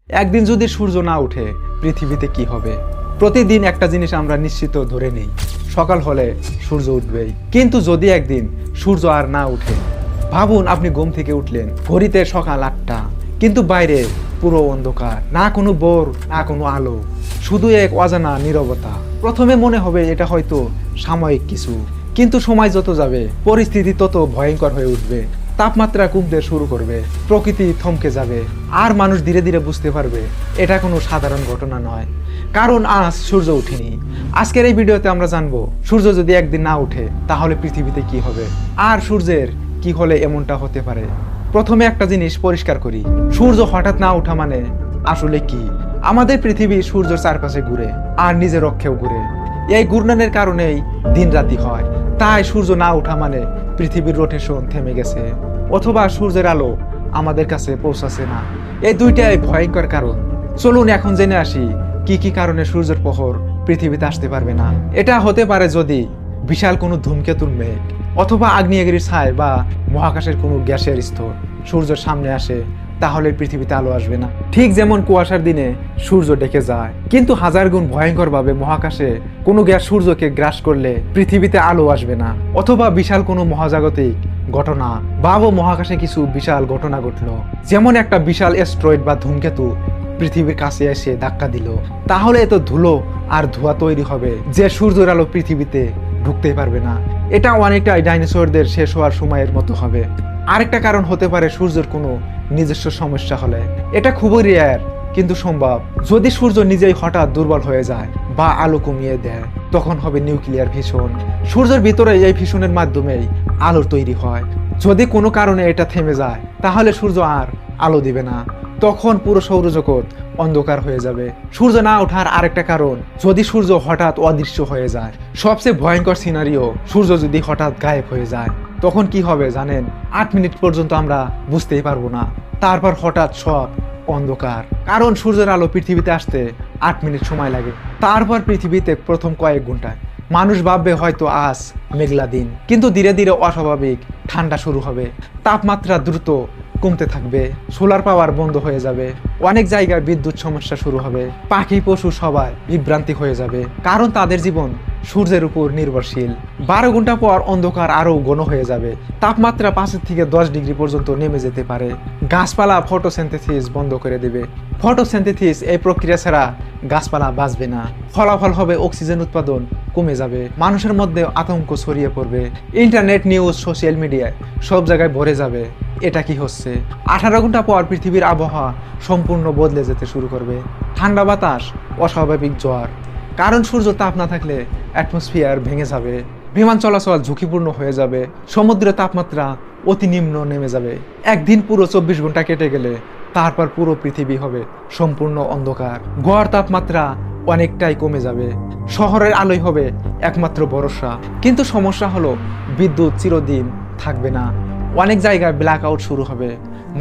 একদিন যদি সূর্য না ওঠে পৃথিবীতে কি হবে? প্রতিদিন একটা জিনিস আমরা নিশ্চিত ধরে নেই, সকাল হলে সূর্য উঠবেই। কিন্তু যদি একদিন সূর্য আর না উঠে, ভাবুন আপনি ঘুম থেকে উঠলেন, ঘড়িতে সকাল 8টা, কিন্তু বাইরে পুরো অন্ধকার, না কোনো বোর না কোনো আলো, শুধু এক অজানা নীরবতা। প্রথমে মনে হবে এটা হয়তো সাময়িক কিছু, কিন্তু সময় যত যাবে পরিস্থিতি তত ভয়ঙ্কর হয়ে উঠবে। তাপমাত্রা কমতে শুরু করবে, প্রকৃতি থমকে যাবে, আর মানুষ ধীরে ধীরে বুঝতে পারবে এটা কোনো সাধারণ ঘটনা নয়, কারণ আজ সূর্য ওঠেনি। আজকের এই ভিডিওতে আমরা জানবো সূর্য যদি একদিন না ওঠে তাহলে পৃথিবীতে কি হবে, আর সূর্যের কি হলে এমনটা হতে পারে। প্রথমে একটা জিনিস পরিষ্কার করি, সূর্য হঠাৎ না ওঠা মানে আসলে কি? আমাদের পৃথিবী সূর্যের চারপাশে ঘুরে আর নিজের অক্ষেও ঘুরে। এই ঘূর্ণনের কারণেই দিন রাতি হয়। তাই সূর্য না ওঠা মানে পৃথিবীর রোটেশন থেমে গেছে, অথবা সূর্যের আলো আমাদের কাছে পৌঁছাচ্ছে না। এই দুইটাই ভয়ঙ্কর কারণ। চলুন এখন জেনে আসি কি কি কারণে সূর্যের প্রহর পৃথিবীতে আসতে পারবে না। এটা হতে পারে যদি বিশাল কোনো ধূমকেতুর মেঘ অথবা আগ্নেয়গিরির ছাই বা মহাকাশের কোনো গ্যাসের স্তর সূর্যের সামনে আসে, তাহলে পৃথিবীতে আলো আসবে না। ঠিক যেমন কুয়াশার দিনে সূর্য ডেকে যায়, কিন্তু হাজার গুণ ভয়ঙ্করভাবে মহাকাশে কোনো গ্যাস সূর্যকে গ্রাস করলে পৃথিবীতে আলো আসবে না। অথবা বিশাল কোনো মহাজাগতিক ঘটনা বা মহাকাশে কিছু বিশাল ঘটনা ঘটলো, যেমন একটা বিশাল অ্যাস্ট্রয়েড বা ধূমকেতু পৃথিবীর কাছে এসে ধাক্কা দিল, তাহলে এত ধুলো আর ধোঁয়া তৈরি হবে যে সূর্যের আলো পৃথিবীতে ঢুকতেই পারবে না। এটা অনেকটাই ডাইনোসরদের শেষ হওয়ার সময়ের মতো হবে। আরেকটা কারণ হতে পারে সূর্যের কোনো নিজস্ব সমস্যা হলে। এটা খুবই রেয়ার কিন্তু সম্ভব। যদি সূর্য নিজেই হঠাৎ দুর্বল হয়ে যায় বা আলো কমিয়ে দেয়, তখন হবে নিউক্লিয়ার ফিশন। সূর্যের ভিতরে এই ফিশনের মাধ্যমেই আলোর তৈরি হয়। যদি কোনো কারণে এটা থেমে যায়, তাহলে সূর্য আর আলো দিবে না, তখন পুরো সৌরজগৎ অন্ধকার হয়ে যাবে। সূর্য না ওঠার আরেকটা কারণ, যদি সূর্য হঠাৎ অদৃশ্য হয়ে যায়। সবচেয়ে ভয়ঙ্কর সিনারিও, সূর্য যদি হঠাৎ গায়েব হয়ে যায়, তখন কি হবে জানেন? 8 মিনিট পর্যন্ত আমরা বুঝতেই পারবো না, তারপর হঠাৎ সব অন্ধকার। কারণ সূর্যের আলো পৃথিবীতে আসতে 8 মিনিট সময় লাগে। তারপর পৃথিবীতে প্রথম কয়েক ঘন্টায় মানুষ ভাববে হয়তো আজ মেঘলা দিন, কিন্তু ধীরে ধীরে অস্বাভাবিক ঠান্ডা শুরু হবে, তাপমাত্রা দ্রুত কমতে থাকবে, সোলার পাওয়ার বন্ধ হয়ে যাবে, অনেক জায়গায় বিদ্যুৎ সমস্যা শুরু হবে, পাখি পশু সবাই বিভ্রান্তি হয়ে যাবে, কারণ তাদের জীবন সূর্যের উপর নির্ভরশীল। 12 ঘন্টা পর অন্ধকার আরো ঘন হয়ে যাবে, তাপমাত্রা 5 থেকে 10 ডিগ্রি পর্যন্ত নেমে যেতে পারে। গাছপালা ফটোসিনথেসিস বন্ধ করে দেবে। ফটোসিনথেসিস এই প্রক্রিয়া ছাড়া গাছপালা বাঁচবে না। ফলাফল হবে অক্সিজেন উৎপাদন কমে যাবে, মানুষের মধ্যে আতঙ্ক ছড়িয়ে পড়বে, ইন্টারনেট নিউজ সোশ্যাল মিডিয়ায় সব জায়গায় ভরে যাবে। এটা কি হচ্ছে? 18 ঘন্টা পর পৃথিবীর আবহাওয়া সম্পূর্ণ বদলে যেতে শুরু করবে। ঠান্ডা বাতাস, অস্বাভাবিক জ্বর, কারণ সূর্য তাপ না থাকলে অ্যাটমসফিয়ার ভেঙে যাবে, বিমান চলাচল ঝুঁকিপূর্ণ হয়ে যাবে, সমুদ্রের তাপমাত্রা অতি নিম্ন নেমে যাবে। একদিন পুরো 24 ঘন্টা কেটে গেলে তারপর পুরো পৃথিবী হবে সম্পূর্ণ অন্ধকার, গড় তাপমাত্রা অনেকটাই কমে যাবে, শহরের আলোই হবে একমাত্র ভরসা। কিন্তু সমস্যা হলো বিদ্যুৎ চিরদিন থাকবে না, অনেক জায়গায় ব্ল্যাক আউট শুরু হবে,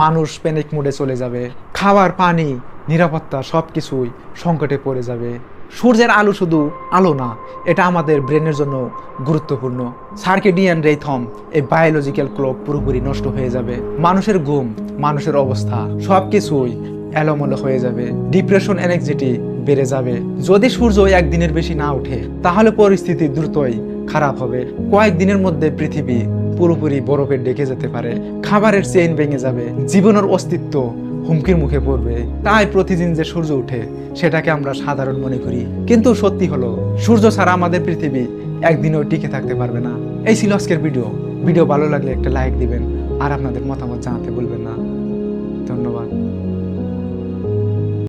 মানুষ প্যানিক মোডে চলে যাবে, খাবার পানি নিরাপত্তা সবকিছুই সংকটে পড়ে যাবে। সূর্যের আলো শুধু আলো না, এটা আমাদের ব্রেনের জন্য গুরুত্বপূর্ণ। সার্কেডিয়ান রিথম, এই বায়োলজিক্যাল ক্লক পুরোপুরি নষ্ট হয়ে যাবে, মানুষের ঘুম, মানুষের অবস্থা সবকিছুই এলোমেলো হয়ে যাবে, ডিপ্রেশন অ্যাংজাইটি বেড়ে যাবে। যদি সূর্য একদিনের বেশি না ওঠে, তাহলে পরিস্থিতি দ্রুতই খারাপ হবে। কয়েকদিনের মধ্যে পৃথিবী পুরোপুরি বরফে ডেকে যেতে পারে, খাবারের চেইন ভেঙে যাবে, জীবনের অস্তিত্ব হুমকির মুখে পড়বে। তাই প্রতিদিন যে সূর্য উঠে সেটাকে আমরা সাধারণ মনে করি, কিন্তু সত্যি হলো সূর্য ছাড়া আমাদের পৃথিবী একদিনও টিকে থাকতে পারবে না। এই ছিল আজকের ভিডিও ভালো লাগলে একটা লাইক দিবেন আর আপনাদের মতামত জানাতে ভুলবেন না। ধন্যবাদ।